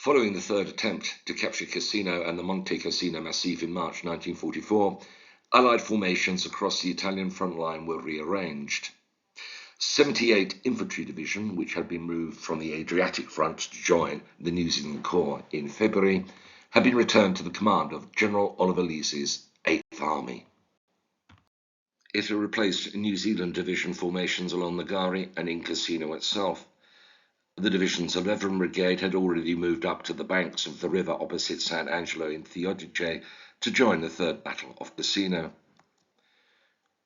Following the third attempt to capture Cassino and the Monte Cassino massif in March 1944, Allied formations across the Italian front line were rearranged. 78 Infantry Division, which had been moved from the Adriatic front to join the New Zealand Corps in February, had been returned to the command of General Oliver Leese's 8th Army. It had replaced New Zealand Division formations along the Gari and in Cassino itself. The division's 11th Brigade had already moved up to the banks of the river opposite San Angelo in Theodice to join the Third Battle of Cassino.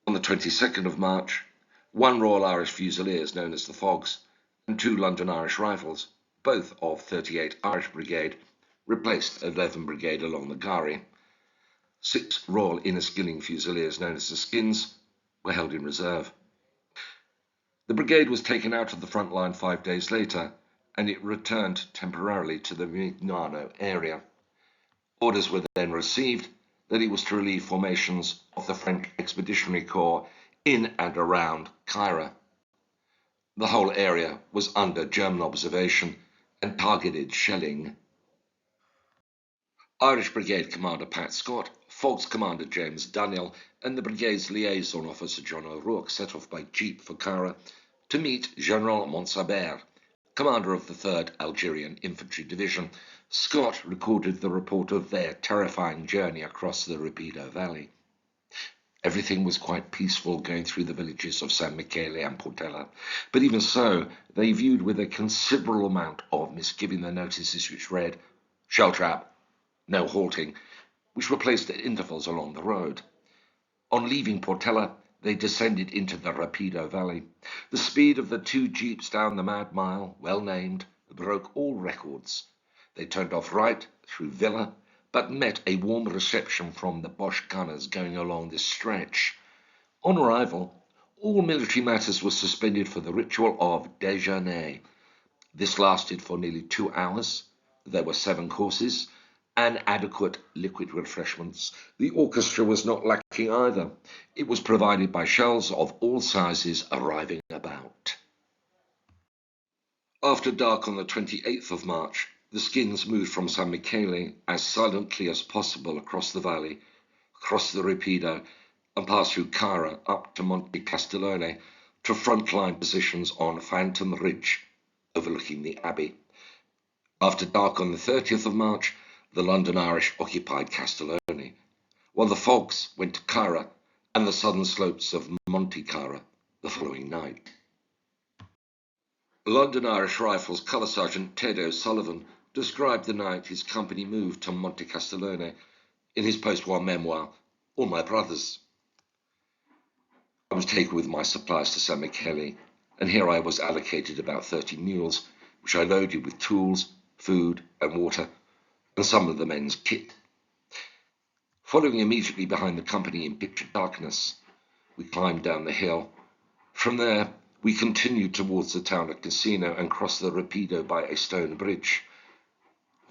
On the 22nd of March, 1 Royal Irish Fusiliers known as the Faughs and 2 London Irish Rifles, both of 38 Irish Brigade, replaced 11th Brigade along the Gari. 6 Royal Inniskilling Fusiliers known as the Skins were held in reserve. The brigade was taken out of the front line 5 days later, and it returned temporarily to the Mignano area. Orders were then received that it was to relieve formations of the French Expeditionary Corps in and around Caira. The whole area was under German observation and targeted shelling. Irish Brigade Commander Pat Scott, Faughs Commander James Daniel, and the brigade's liaison officer John O'Rourke set off by jeep for Caira to meet General Montsalbert, commander of the 3rd Algerian Infantry Division. Scott recorded the report of their terrifying journey across the Rapido Valley. Everything was quite peaceful going through the villages of San Michele and Portella, but even so, they viewed with a considerable amount of misgiving the notices which read, "Shell trap, no halting," which were placed at intervals along the road. On leaving Portella, they descended into the Rapido Valley. The speed of the 2 jeeps down the Mad Mile, well named, broke all records. They turned off right through Villa, but met a warm reception from the Boche gunners going along this stretch. On arrival, all military matters were suspended for the ritual of déjeuner. This lasted for nearly 2 hours. There were 7 courses and adequate liquid refreshments. The orchestra was not lacking either. It was provided by shells of all sizes arriving about. After dark on the 28th of March, the Skins moved from San Michele as silently as possible across the valley, across the Rapido, and passed through Caira up to Monte Castellone to frontline positions on Phantom Ridge, overlooking the Abbey. After dark on the 30th of March, the London Irish occupied Castellone, while the Faughs went to Caira and the southern slopes of Monte Caira the following night. London Irish Rifles Colour Sergeant Ted O'Sullivan described the night his company moved to Monte Castellone in his post-war memoir, All My Brothers. I was taken with my supplies to San Michele, and here I was allocated about 30 mules, which I loaded with tools, food and water, and some of the men's kit. Following immediately behind the company in pitch darkness, we climbed down the hill. From there, we continued towards the town of Cassino and crossed the Rapido by a stone bridge.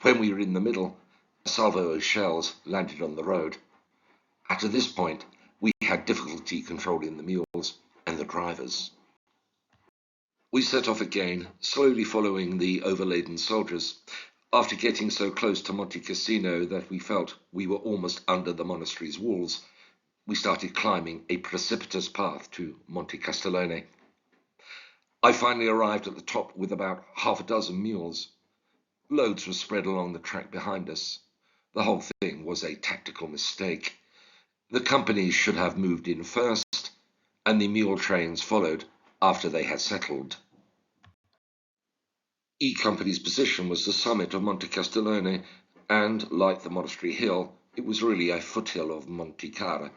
When we were in the middle, a salvo of shells landed on the road. At this point, we had difficulty controlling the mules and the drivers. We set off again, slowly following the overladen soldiers. After getting so close to Monte Cassino that we felt we were almost under the monastery's walls, we started climbing a precipitous path to Monte Castellone. I finally arrived at the top with about half a dozen mules. Loads were spread along the track behind us. The whole thing was a tactical mistake. The companies should have moved in first, and the mule trains followed after they had settled. E Company's position was the summit of Monte Castellone, and, like the Monastery Hill, it was really a foothill of Monte Caira.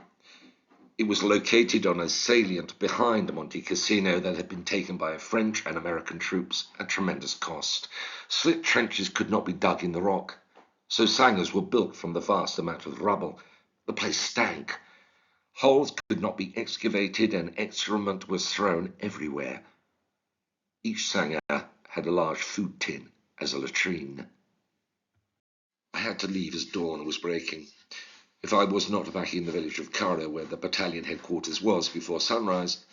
It was located on a salient behind Monte Cassino that had been taken by French and American troops at tremendous cost. Slit trenches could not be dug in the rock, so sangers were built from the vast amount of rubble. The place stank. Holes could not be excavated and excrement was thrown everywhere. Each sanger had a large food tin as a latrine. I had to leave as dawn was breaking. If I was not back in the village of Caira, where the battalion headquarters was, before sunrise,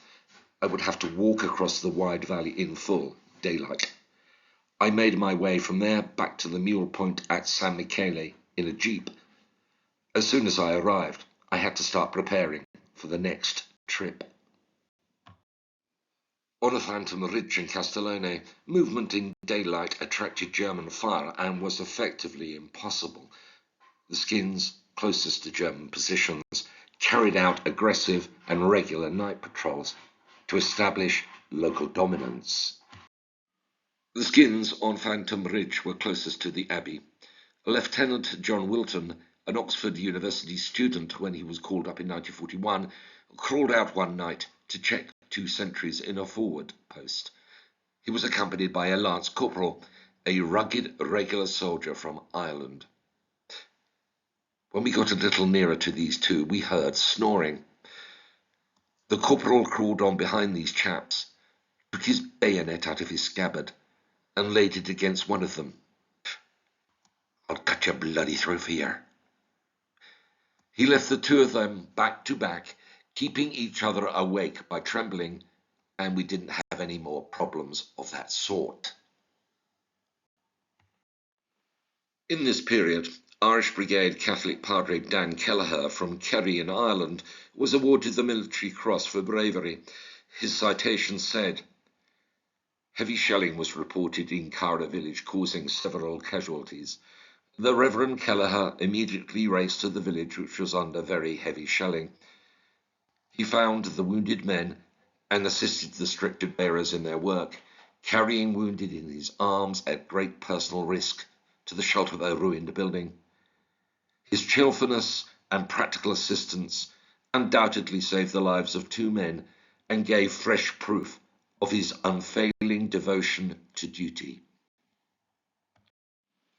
I would have to walk across the wide valley in full daylight. I made my way from there back to the mule point at San Michele in a jeep. As soon as I arrived, I had to start preparing for the next trip. On a phantom ridge in Castellone, movement in daylight attracted German fire and was effectively impossible. The skins closest to German positions carried out aggressive and regular night patrols to establish local dominance. The skins on Phantom Ridge were closest to the Abbey. Lieutenant John Wilton, an Oxford University student when he was called up in 1941, crawled out one night to check 2 sentries in a forward post. He was accompanied by a lance corporal, a rugged regular soldier from Ireland. When we got a little nearer to these 2, we heard snoring. The corporal crawled on behind these chaps, took his bayonet out of his scabbard, and laid it against one of them. "I'll cut your bloody throat for you." He left the 2 of them back to back, keeping each other awake by trembling, and we didn't have any more problems of that sort. In this period, Irish Brigade Catholic Padre Dan Kelleher from Kerry in Ireland was awarded the Military Cross for bravery. His citation said, "Heavy shelling was reported in Caira village, causing several casualties. The Reverend Kelleher immediately raced to the village, which was under very heavy shelling. He found the wounded men and assisted the stretcher bearers in their work, carrying wounded in his arms at great personal risk to the shelter of a ruined building. His cheerfulness and practical assistance undoubtedly saved the lives of 2 men and gave fresh proof of his unfailing devotion to duty."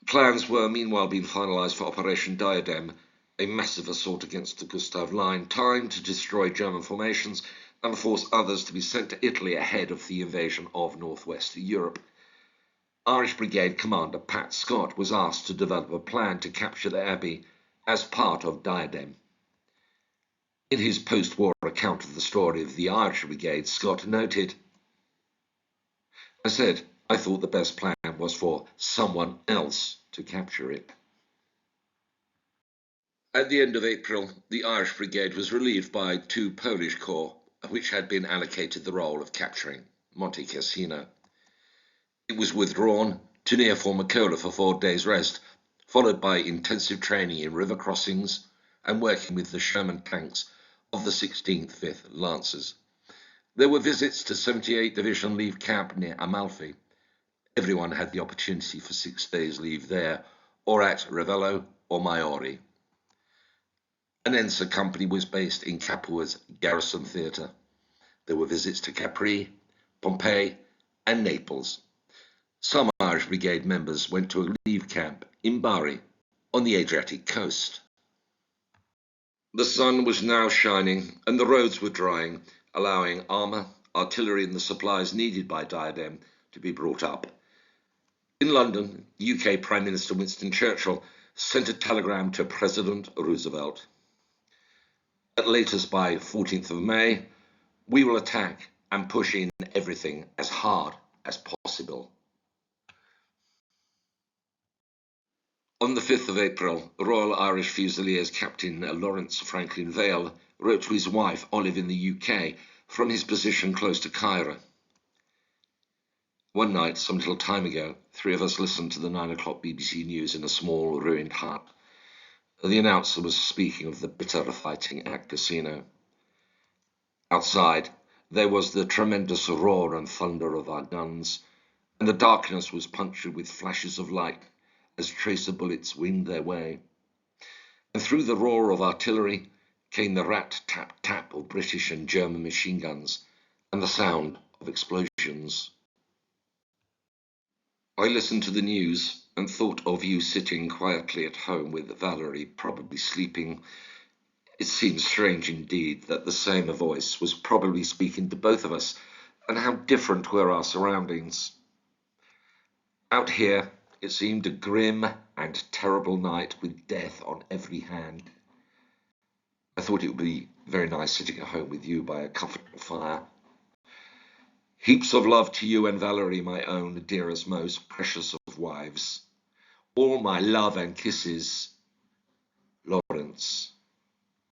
Plans were meanwhile being finalised for Operation Diadem, a massive assault against the Gustav Line, timed to destroy German formations and force others to be sent to Italy ahead of the invasion of northwest Europe. Irish Brigade Commander Pat Scott was asked to develop a plan to capture the Abbey as part of Diadem. In his post-war account of the story of the Irish Brigade, Scott noted, "I said I thought the best plan was for someone else to capture it." At the end of April, the Irish Brigade was relieved by 2 Polish corps, which had been allocated the role of capturing Monte Cassino. It was withdrawn to near Formicola for 4 days' rest, followed by intensive training in river crossings and working with the Sherman tanks of the 16th 5th Lancers. There were visits to 78th Division Leave Camp near Amalfi. Everyone had the opportunity for 6 days' leave there, or at Ravello or Maiori. An Ensign company was based in Capua's Garrison Theatre. There were visits to Capri, Pompeii, and Naples. Some Irish Brigade members went to a leave camp in Bari on the Adriatic coast. The sun was now shining and the roads were drying, allowing armour, artillery and the supplies needed by Diadem to be brought up. In London, UK Prime Minister Winston Churchill sent a telegram to President Roosevelt. At latest by 14th of May, we will attack and push in everything as hard as possible. On the 5th of April, Royal Irish Fusiliers Captain Lawrence Franklin Vale wrote to his wife Olive in the UK from his position close to Caira. One night, some little time ago, 3 of us listened to the 9 o'clock BBC News in a small ruined hut. The announcer was speaking of the bitter fighting at Cassino. Outside, there was the tremendous roar and thunder of our guns, and the darkness was punctured with flashes of light as tracer bullets winged their way. And through the roar of artillery came the rat-tap-tap of British and German machine guns and the sound of explosions. I listened to the news and thought of you sitting quietly at home with Valerie, probably sleeping. It seems strange indeed that the same voice was probably speaking to both of us, and how different were our surroundings. Out here, it seemed a grim and terrible night with death on every hand. I thought it would be very nice sitting at home with you by a comfortable fire. Heaps of love to you and Valerie, my own, dearest, most precious of wives. All my love and kisses, Lawrence.